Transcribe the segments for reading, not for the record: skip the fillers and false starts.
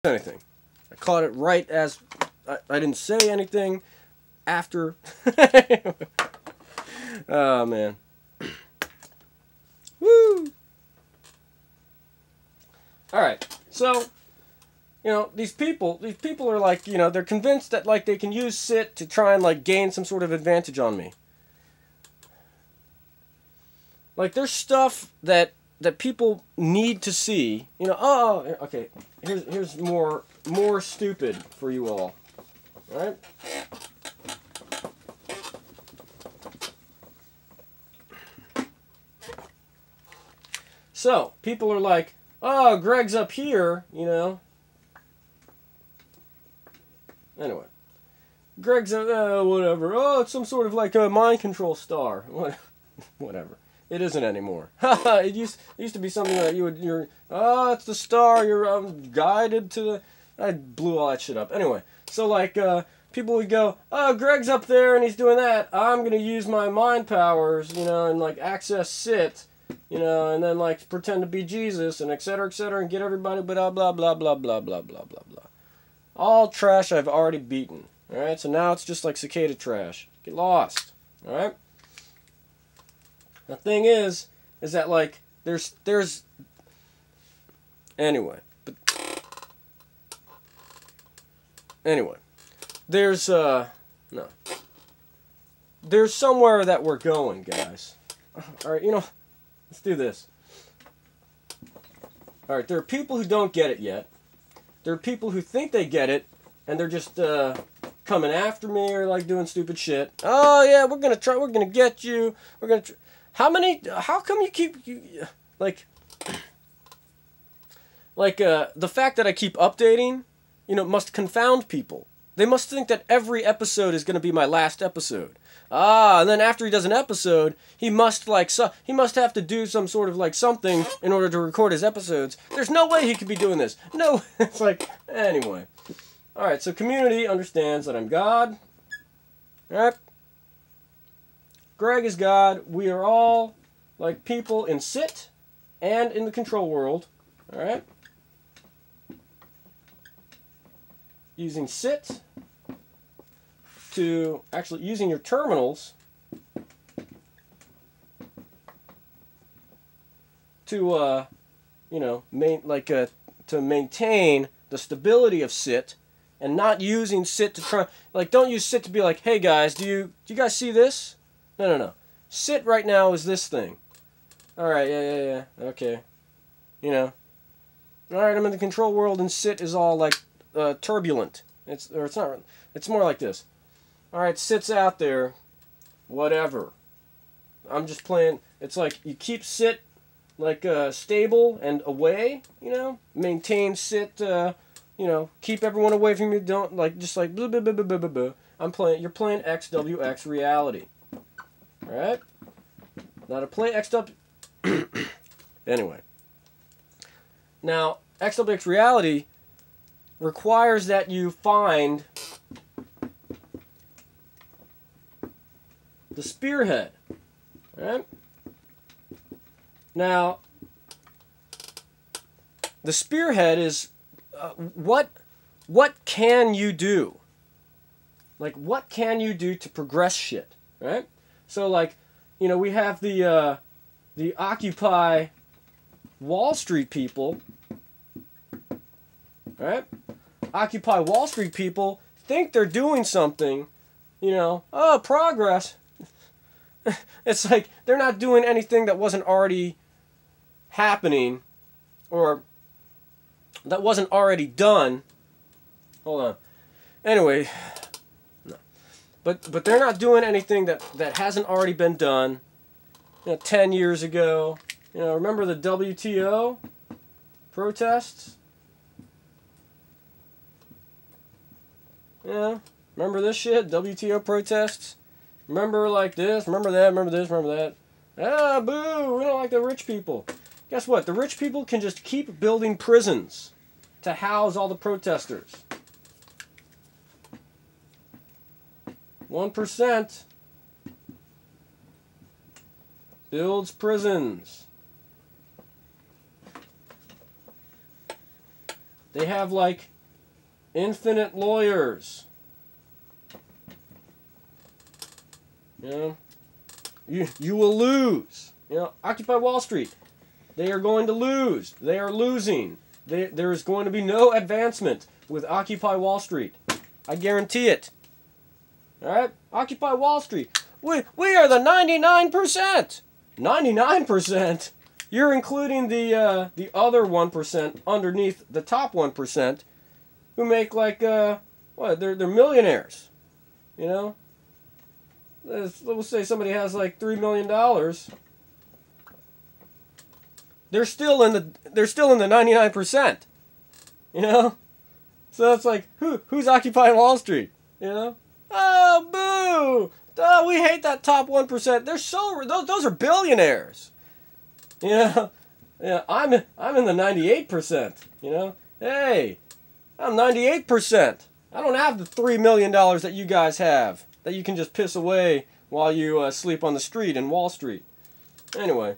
anything. I caught it right as I didn't say anything after. Oh man. Woo! Alright, so, you know, these people are like, you know, they're convinced that, like, they can use sit to try and, like, gain some sort of advantage on me. Like, there's stuff that people need to see. You know, oh, okay, here's more stupid for you all. Alright? So, people are like, oh, Greg's up here, you know. Anyway. Greg's, whatever. Oh, it's some sort of like a mind control star. Whatever. It isn't anymore. It used to be something that oh, it's the star, you're guided to the... I blew all that shit up. Anyway, so like, people would go, oh, Greg's up there and he's doing that. I'm going to use my mind powers, you know, and like access sit. You know, and then like pretend to be Jesus and etc., and get everybody blah blah blah blah blah blah blah blah blah. All trash I've already beaten. All right, so now it's just like cicada trash. Get lost. All right. The thing is that like there's anyway, but anyway, there's no, there's somewhere that we're going, guys. All right, you know. Let's do this. Alright, there are people who don't get it yet. There are people who think they get it, and they're just coming after me or like doing stupid shit. Oh yeah, we're gonna get you. We're gonna how come you keep, like, the fact that I keep updating, you know, must confound people. They must think that every episode is gonna be my last episode. Ah, and then after he does an episode, he must have to do some sort of like something in order to record his episodes. There's no way he could be doing this. No, it's like, anyway. Alright, so community understands that I'm God. Alright? Greg is God. We are all like people in sit and in the control world. Alright? Using sit to actually using your terminals to you know, to maintain the stability of sit, and not using sit to try, like, don't use sit to be like, hey guys, do you guys see this? No. Sit right now is this thing. Alright, yeah, okay. You know. Alright, I'm in the control world and sit is all like turbulent. It's not, it's more like this. Alright, sit's out there, whatever. I'm just playing, it's like, you keep sit, like, stable and away, you know? Maintain sit, you know, keep everyone away from you, don't, like, just like, blah, blah, blah, blah, blah, blah. You're playing XWX reality. Alright? Now to play XW... Anyway. Now, XWX reality requires that you find the spearhead. Right? Now, the spearhead is what can you do? Like, what can you do to progress shit? Right? So, like, you know, we have the Occupy Wall Street people. Right? Occupy Wall Street people think they're doing something. You know, oh, progress. It's like they're not doing anything that wasn't already happening, or that wasn't already done. Hold on. Anyway, no. But they're not doing anything that hasn't already been done. You know, 10 years ago. You know, remember the WTO protests? Yeah, remember this shit? WTO protests? Remember like this, remember that, remember this, remember that. Ah, boo, we don't like the rich people. Guess what? The rich people can just keep building prisons to house all the protesters. 1% builds prisons. They have like Infinite lawyers. You know, you will lose. You know, Occupy Wall Street. They are going to lose. They are losing. There is going to be no advancement with Occupy Wall Street. I guarantee it. All right, Occupy Wall Street. We are the 99%. 99%. You're including the other 1% underneath the top 1%, who make like what? They're millionaires. You know. Let's say somebody has like $3 million. They're still in the 99%. You know? So it's like who's occupying Wall Street? You know? Oh, boo! Oh, we hate that top 1%. Those are billionaires. You know? Yeah, I'm in the 98%, you know? Hey, I'm 98%. I don't have the $3 million that you guys have that you can just piss away while you sleep on the street in Wall Street. Anyway,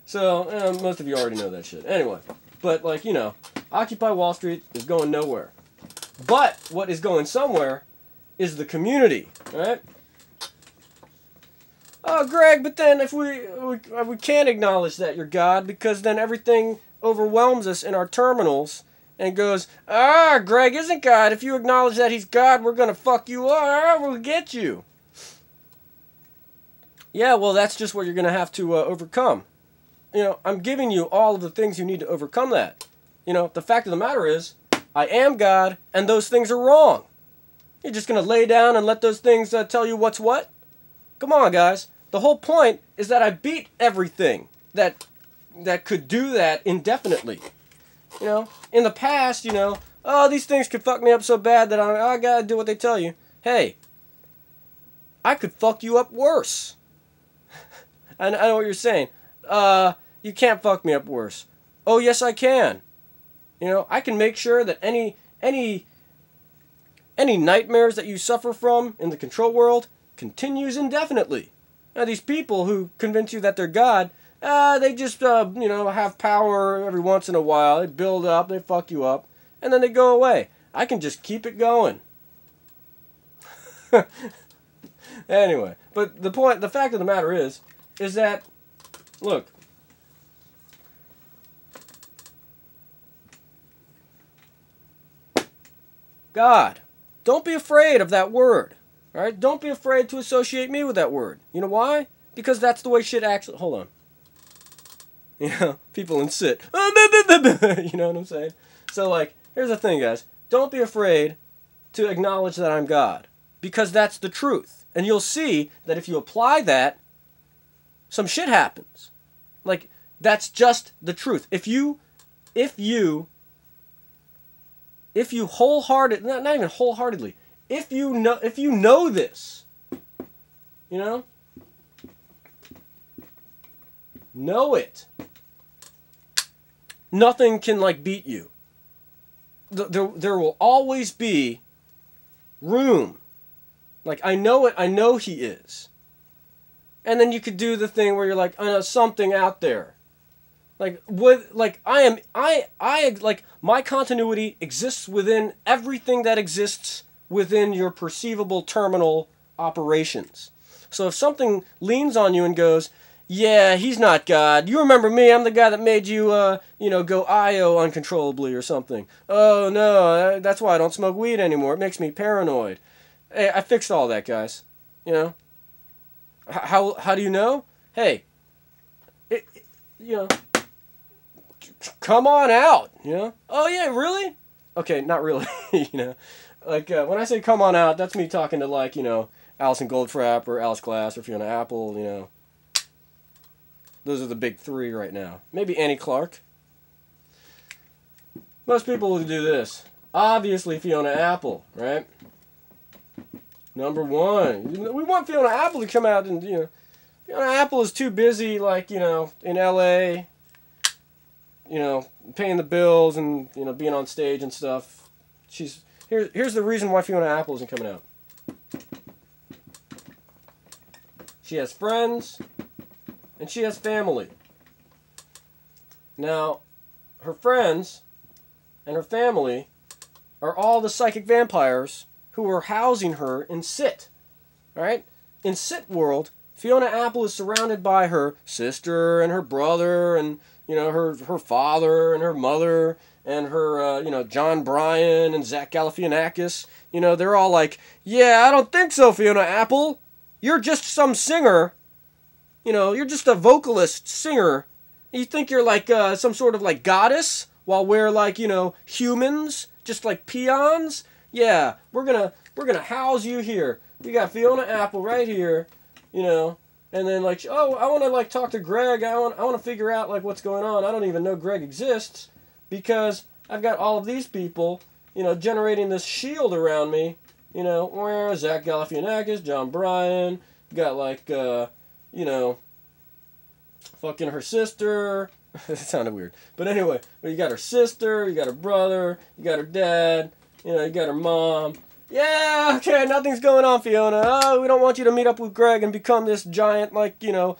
so most of you already know that shit. Anyway, but like, you know, Occupy Wall Street is going nowhere. But what is going somewhere is the community, right? Oh, Greg, but then if we can't acknowledge that you're God, because then everything overwhelms us in our terminals and goes, Greg isn't God. If you acknowledge that he's God, we're going to fuck you up. We'll get you. Yeah, well, that's just what you're going to have to overcome. You know, I'm giving you all of the things you need to overcome that. You know, the fact of the matter is, I am God, and those things are wrong. You're just going to lay down and let those things tell you what's what? Come on, guys. The whole point is that I beat everything that could do that indefinitely. You know, in the past, you know, oh, these things could fuck me up so bad that I gotta do what they tell you. Hey, I could fuck you up worse. I know what you're saying. You can't fuck me up worse. Oh, yes, I can. You know, I can make sure that any nightmares that you suffer from in the control world continues indefinitely. Now, these people who convince you that they're God, they just, you know, have power every once in a while. They build up, they fuck you up, and then they go away. I can just keep it going. Anyway, but the fact of the matter is that, look, God, don't be afraid of that word. All right? Don't be afraid to associate me with that word. You know why? Because that's the way shit actually... Hold on. You know, people in sit. You know what I'm saying? So, like, here's the thing, guys. Don't be afraid to acknowledge that I'm God. Because that's the truth. And you'll see that if you apply that, some shit happens. Like, that's just the truth. If you wholeheartedly, not even wholeheartedly, if you know this, you know it, nothing can like beat you. There will always be room. Like, I know it, I know he is. And then you could do the thing where you're like, I know something out there. Like, like, my continuity exists within everything that exists within your perceivable terminal operations. So if something leans on you and goes, yeah, he's not God. You remember me, I'm the guy that made you, go IO uncontrollably or something. Oh, no, that's why I don't smoke weed anymore. It makes me paranoid. Hey, I fixed all that, guys. You know? How do you know? Hey, come on out, you know? Oh, yeah, really? Okay, not really, you know? Like, when I say come on out, that's me talking to, like, you know, Alison Goldfrapp or Alice Glass or Fiona Apple, you know. Those are the big three right now. Maybe Annie Clark. Most people will do this. Obviously, Fiona Apple, right? Number one. We want Fiona Apple to come out and, you know, Fiona Apple is too busy, like, you know, in LA, you know, paying the bills and, you know, being on stage and stuff. Here's the reason why Fiona Apple isn't coming out. She has friends and she has family. Now, her friends and her family are all the psychic vampires who are housing her in SIT. Alright? In SIT world, Fiona Apple is surrounded by her sister and her brother and, you know, her father and her mother and her, you know, John Bryan and Zach Galifianakis. You know, they're all like, yeah, I don't think so, Fiona Apple. You're just some singer. You know, you're just a vocalist singer. You think you're like some sort of like goddess while we're like, you know, humans, just like peons? Yeah, we're gonna house you here. We got Fiona Apple right here, you know, and then like, oh, I want to like talk to Greg. I want to figure out like what's going on. I don't even know Greg exists because I've got all of these people, you know, generating this shield around me. You know, where Zach Galifianakis, John Bryan, got like, you know, fucking her sister. That sounded weird. But anyway, you got her sister, you got her brother, you got her dad, you know, you got her mom. Yeah, okay, nothing's going on, Fiona. Oh, we don't want you to meet up with Greg and become this giant, like, you know,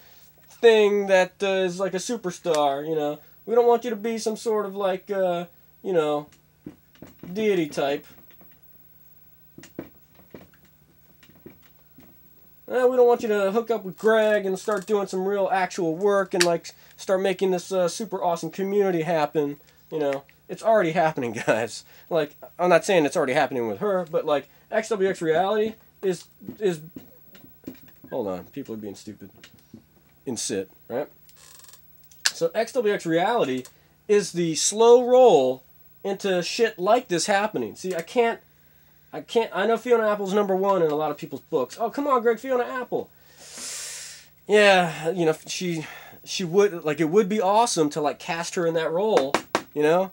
thing that is like a superstar, you know. We don't want you to be some sort of like, you know, deity type. We don't want you to hook up with Greg and start doing some real actual work and like start making this super awesome community happen. You know, it's already happening, guys. Like, I'm not saying it's already happening with her, but like XWX Reality is hold on, people are being stupid. In SIT, right? So XWX Reality is the slow roll into shit like this happening. See, I know Fiona Apple's #1 in a lot of people's books. Oh, come on, Greg, Fiona Apple. Yeah, you know, she would, like, it would be awesome to, like, cast her in that role, you know?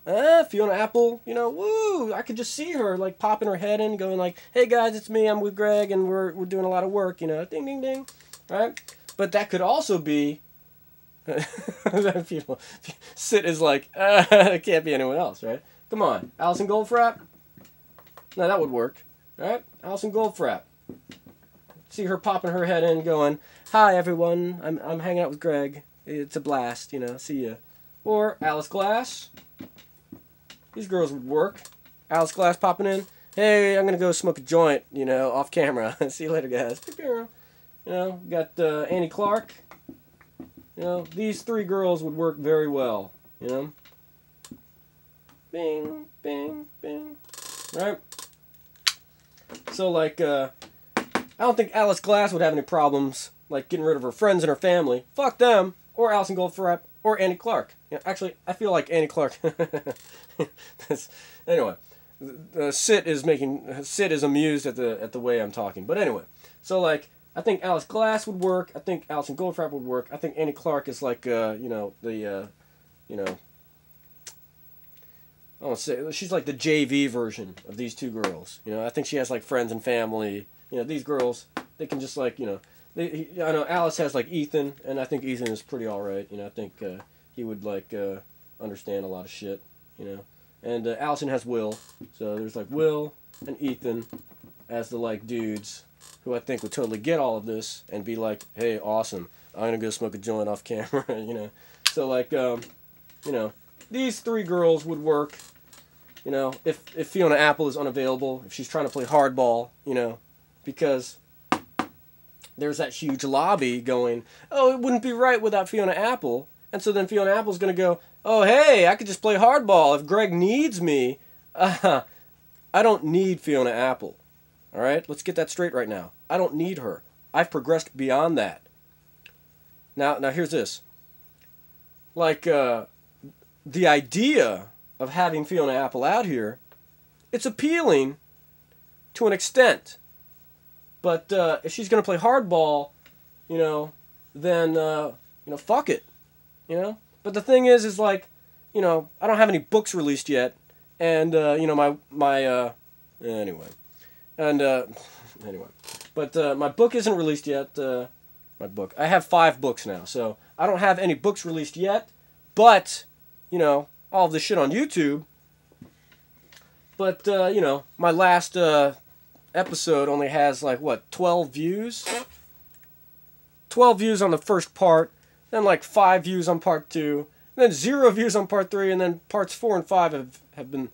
Fiona Apple, you know, woo! I could just see her, like, popping her head in, going like, hey, guys, it's me, I'm with Greg, and we're doing a lot of work, you know? Ding, ding, ding, right? But that could also be... people... SIT is like, it can't be anyone else, right? Come on, Alison Goldfrapp? No, that would work, right? Alison Goldfrapp. See her popping her head in, going, "Hi everyone, I'm hanging out with Greg. It's a blast, you know. See ya." Or Alice Glass. These girls would work. Alice Glass popping in. Hey, I'm gonna go smoke a joint, you know, off camera. See you later, guys. You know, got Annie Clark. You know, these three girls would work very well. You know. Bing, bing, bing. Right? So, like, I don't think Alice Glass would have any problems, like, getting rid of her friends and her family. Fuck them. Or Alison Goldfrapp. Or Annie Clark. You know, actually, I feel like Annie Clark... Anyway. SIT is amused at the way I'm talking. But anyway. So, like, I think Alice Glass would work. I think Alison Goldfrapp would work. I think Annie Clark is, like, you know, the, you know... I want to say she's like the JV version of these two girls. You know, I think she has like friends and family. You know, these girls, they can just like, you know, I know Alice has like Ethan, and I think Ethan is pretty all right. You know, I think he would like understand a lot of shit. You know, and Allison has Will, so there's like Will and Ethan as the like dudes who I think would totally get all of this and be like, hey, awesome, I'm gonna go smoke a joint off camera. You know, so like, you know, these three girls would work. You know, if Fiona Apple is unavailable, if she's trying to play hardball, you know, because there's that huge lobby going, oh, it wouldn't be right without Fiona Apple. And so then Fiona Apple's going to go, oh, hey, I could just play hardball. If Greg needs me, I don't need Fiona Apple. All right? Let's get that straight right now. I don't need her. I've progressed beyond that. Now here's this. Like, the idea of having Fiona Apple out here, it's appealing to an extent. But if she's going to play hardball, you know, then, you know, fuck it. You know? But the thing is like, you know, I don't have any books released yet. And, you know, anyway. And, anyway. But my book isn't released yet. My book. I have 5 books now. So I don't have any books released yet. But, you know, all of this shit on YouTube. But, you know, my last episode only has, like, what, 12 views? 12 views on the first part, then, like, 5 views on part 2, then 0 views on part 3, and then parts 4 and 5 have been